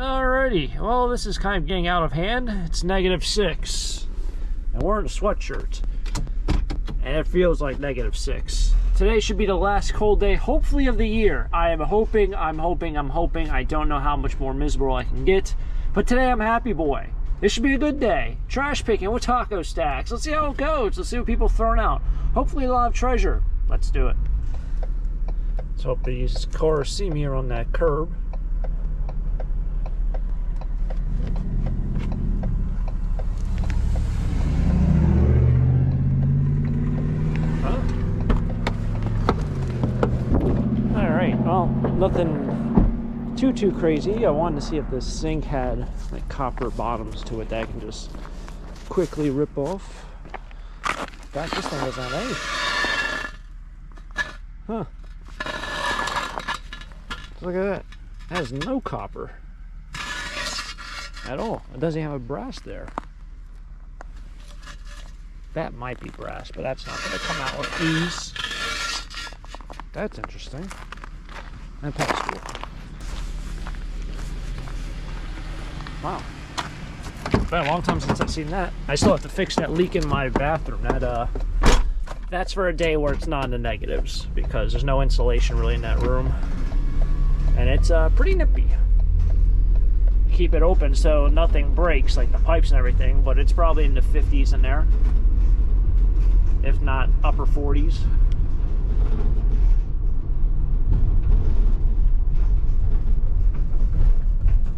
Alrighty, well, this is kind of getting out of hand. It's -6, and we're in a sweatshirt, and it feels like -6. Today should be the last cold day, hopefully, of the year. I am hoping. I don't know how much more miserable I can get, but today I'm happy boy. This should be a good day. Trash picking with taco stacks. Let's see how it goes. Let's see what people are throwing out. Hopefully a lot of treasure. Let's do it. Let's hope these cars see me on that curb. Well, nothing too crazy. I wanted to see if this sink had like copper bottoms to it that I can just quickly rip off. In fact, this thing doesn't have any. Huh. Look at that. It has no copper at all. It doesn't have a brass there. That might be brass, but that's not going to come out with ease. That's interesting. And pass cool. Wow. It's been a long time since I've seen that. I still have to fix that leak in my bathroom. That's for a day where it's not in the negatives because there's no insulation really in that room. And it's pretty nippy. Keep it open so nothing breaks, like the pipes and everything, but it's probably in the 50s in there. If not upper 40s.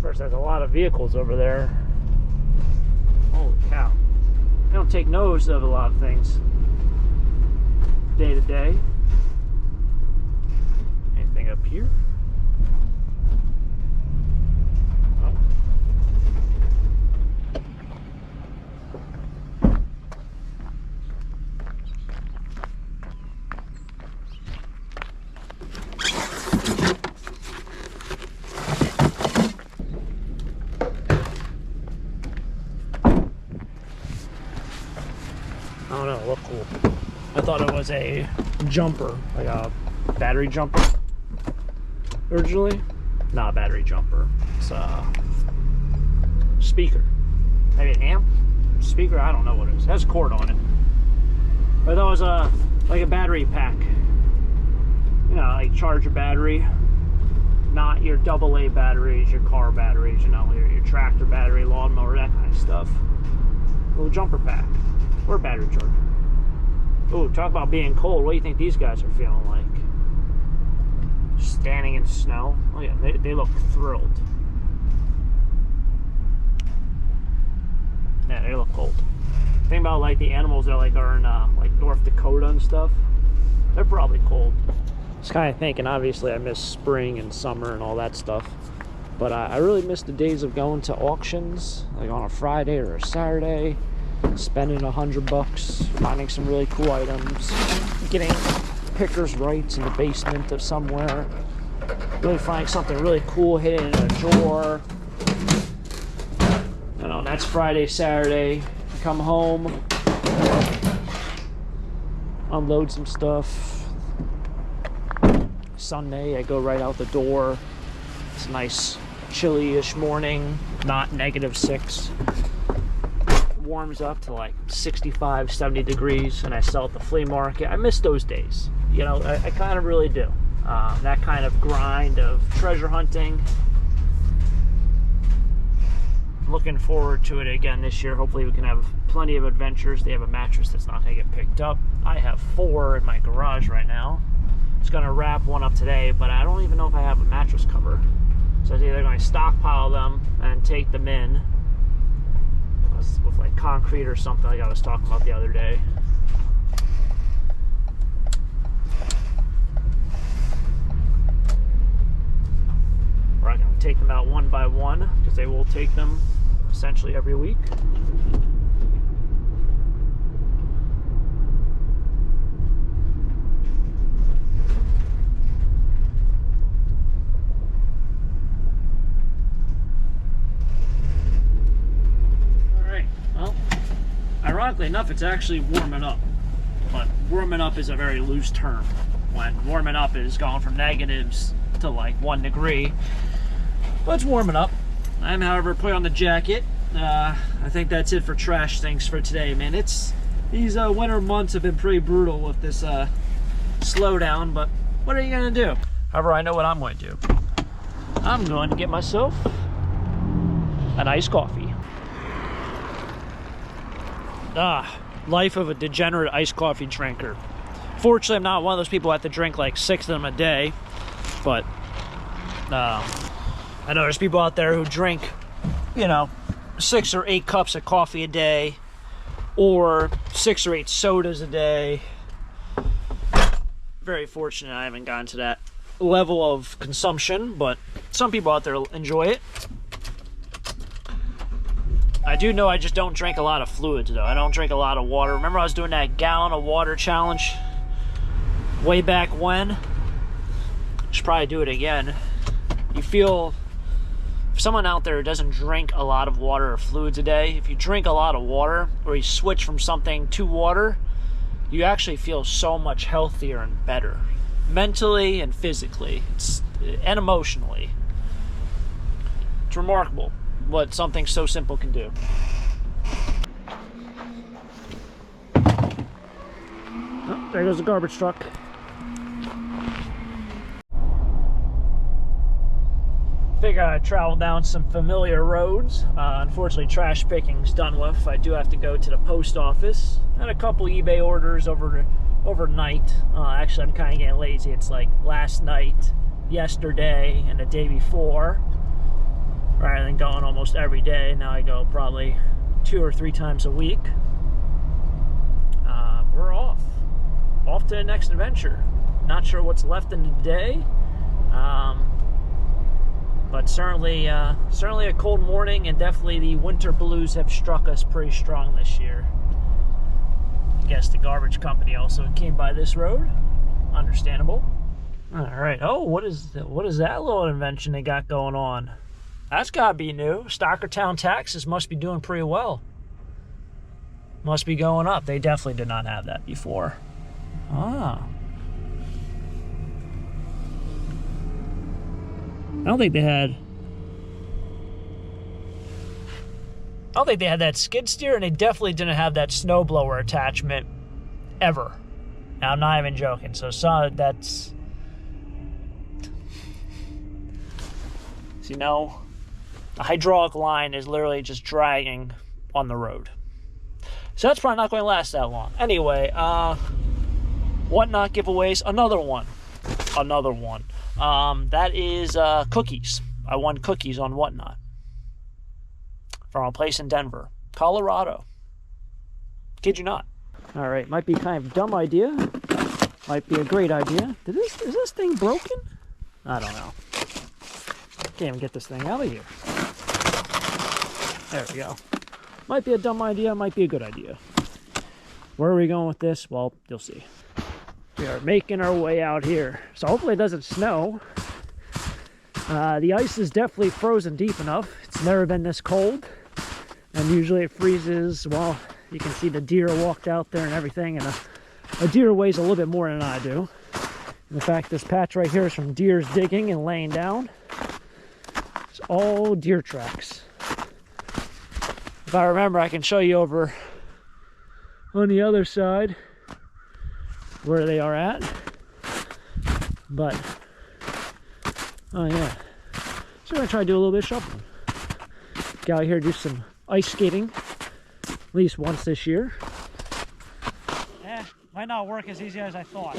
First, there's a lot of vehicles over there. Holy cow. They don't take notice of a lot of things day to day. Anything up here? Oh. I don't know, it looked cool. I thought it was a jumper, like a battery jumper originally. Not a battery jumper. It's a speaker. Maybe an amp? Speaker? I don't know what it is. It has a cord on it. But that was like a battery pack. You know, like charge a battery. Not your AA batteries, your car batteries, you know, your tractor battery, lawnmower, that kind of stuff. Little jumper pack. Or battery charger. Oh, talk about being cold. What do you think these guys are feeling like? Standing in snow. Oh yeah, they look thrilled. Yeah, they look cold. Think about like the animals that like are in like North Dakota and stuff. They're probably cold. Just kind of thinking, obviously I miss spring and summer and all that stuff. But I really miss the days of going to auctions, like on a Friday or a Saturday. Spending $100, finding some really cool items, getting pickers' rights in the basement of somewhere, really finding something really cool hidden in a drawer. You know, that's Friday, Saturday. Come home, unload some stuff. Sunday, I go right out the door. It's a nice chilly-ish morning, not -6. Warms up to like 65, 70 degrees, and I sell at the flea market. I miss those days. You know, I kind of really do. That kind of grind of treasure hunting. Looking forward to it again this year. Hopefully we can have plenty of adventures. They have a mattress that's not going to get picked up. I have 4 in my garage right now. It's going to wrap one up today, but I don't even know if I have a mattress cover. So I was either going to stockpile them and take them in with like concrete or something like I was talking about the other day. Or I'm going to take them out one by one because they will take them essentially every week. Ironically enough, it's actually warming up. But warming up is a very loose term. When warming up is going from negatives to like 1 degree. But it's warming up. I'm, however, put on the jacket. I think that's it for trash things for today, man. These winter months have been pretty brutal with this slowdown, but what are you gonna do? However, I know what I'm going to do. I'm going to get myself an iced coffee. Life of a degenerate iced coffee drinker. Fortunately, I'm not one of those people who have to drink like 6 of them a day, but I know there's people out there who drink, you know, 6 or 8 cups of coffee a day, or 6 or 8 sodas a day. Very fortunate I haven't gotten to that level of consumption, but some people out there enjoy it. I do know I just don't drink a lot of fluids, though. I don't drink a lot of water. Remember I was doing that gallon of water challenge way back when? Should probably do it again. You feel, if someone out there doesn't drink a lot of water or fluids a day, if you drink a lot of water, or you switch from something to water, you actually feel so much healthier and better. Mentally and physically, and emotionally. It's remarkable what something so simple can do. Oh, there goes the garbage truck. Figure I'd travel down some familiar roads. Unfortunately, trash picking's done with. I do have to go to the post office. Had a couple eBay orders overnight. Actually, I'm kind of getting lazy. It's like last night, yesterday, and the day before. Rather than going almost every day, now I go probably 2 or 3 times a week. We're off to the next adventure. Not sure what's left in the day, but certainly a cold morning, and definitely the winter blues have struck us pretty strong this year. I guess the garbage company also came by this road. Understandable. All right. Oh, what is that little invention they got going on? That's gotta be new. STOCKERTOWN taxes must be doing pretty well. Must be going up. They definitely did not have that before. Ah. I don't think they had that skid steer, and they definitely didn't have that snowblower attachment ever. Now, I'm not even joking. So that's, you know, the hydraulic line is literally just dragging on the road. So that's probably not going to last that long. Anyway, Whatnot giveaways, another one. That is cookies. I won cookies on Whatnot from a place in Denver, Colorado. Kid you not. All right, might be kind of a dumb idea. Might be a great idea. Is this thing broken? I don't know. Can't even get this thing out of here. There we go. Might be a dumb idea, might be a good idea. Where are we going with this? Well, you'll see. We are making our way out here. So hopefully it doesn't snow. The ice is definitely frozen deep enough. It's never been this cold. And usually it freezes, well, you can see the deer walked out there and everything. And a deer weighs a little bit more than I do. In fact, this patch right here is from deers digging and laying down. It's all deer tracks. If I remember, I can show you over on the other side where they are at. But, oh yeah. So I'm gonna try to do a little bit of shoveling. Get out here, do some ice skating, at least once this year. Might not work as easy as I thought.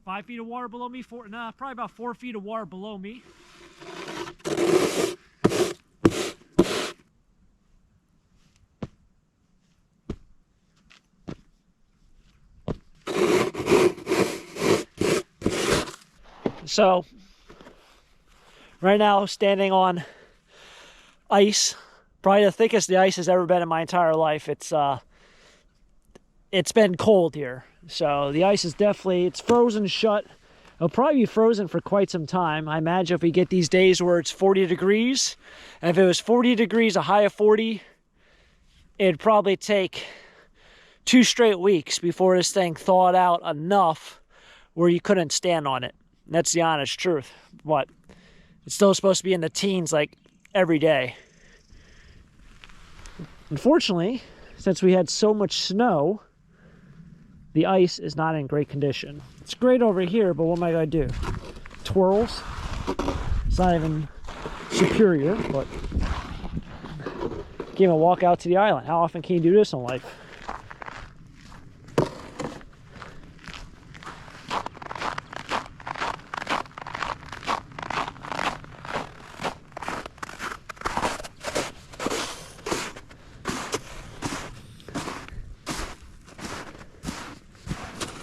5 feet of water below me, probably about 4 feet of water below me. So, right now, standing on ice, probably the thickest the ice has ever been in my entire life. It's been cold here. So the ice is definitely, it's frozen shut. It'll probably be frozen for quite some time. I imagine if we get these days where it's 40 degrees, and if it was 40 degrees, a high of 40, it'd probably take 2 straight weeks before this thing thawed out enough where you couldn't stand on it. That's the honest truth. But it's still supposed to be in the teens like every day. Unfortunately, since we had so much snow, the ice is not in great condition. It's great over here, but what am I going to do? Twirls? It's not even superior, but can't even walk out to the island. How often can you do this in life?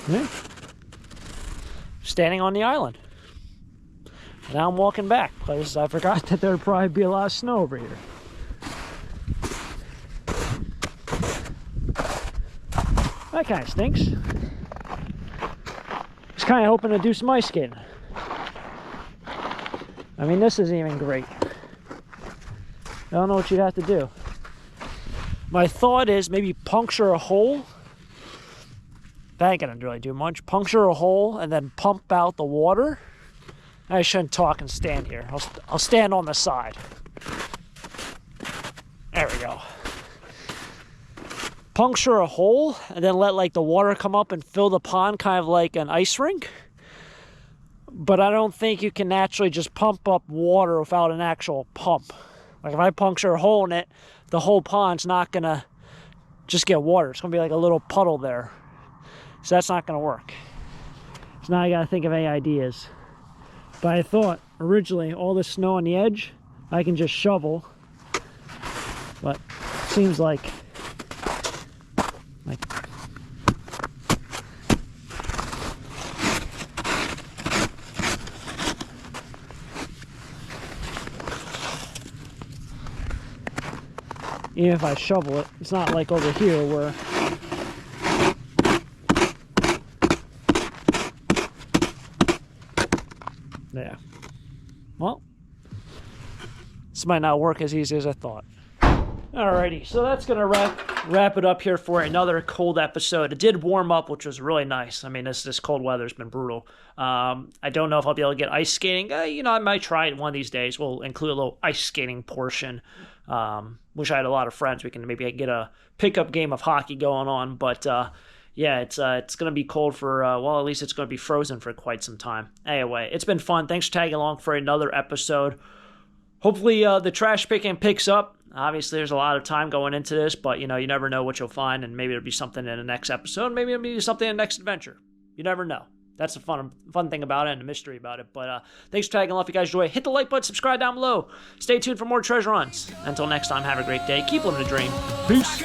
Yeah. Standing on the island. Now I'm walking back because I forgot that there'd probably be a lot of snow over here. That kind of stinks. Just kind of hoping to do some ice skating. I mean, this isn't even great. I don't know what you'd have to do. My thought is maybe puncture a hole. That ain't gonna really do much. Puncture a hole and then pump out the water. I shouldn't talk and stand here. I'll stand on the side. There we go. Puncture a hole and then let like the water come up and fill the pond, kind of like an ice rink. But I don't think you can naturally just pump up water without an actual pump. Like if I puncture a hole in it, the whole pond's not gonna just get water. It's gonna be like a little puddle there. So that's not gonna work. So now I gotta think of any ideas. But I thought originally all this snow on the edge, I can just shovel. But it seems like even if I shovel it, it's not like over here where yeah. Well, this might not work as easy as I thought. Alrighty, so that's gonna wrap it up here for another cold episode. It did warm up, which was really nice. I mean, this cold weather's been brutal. I don't know if I'll be able to get ice skating. I might try it one of these days. We'll include a little ice skating portion. Wish I had a lot of friends. We can maybe get a pickup game of hockey going on. But yeah, it's going to be cold for, well, at least it's going to be frozen for quite some time. Anyway, it's been fun. Thanks for tagging along for another episode. Hopefully the trash picking picks up. Obviously, there's a lot of time going into this, but, you never know what you'll find, and maybe it'll be something in the next episode. Maybe it'll be something in the next adventure. You never know. That's the fun thing about it and the mystery about it. But thanks for tagging along. If you guys enjoy, hit the like button, subscribe down below. Stay tuned for more treasure hunts. Until next time, have a great day. Keep living the dream. Peace.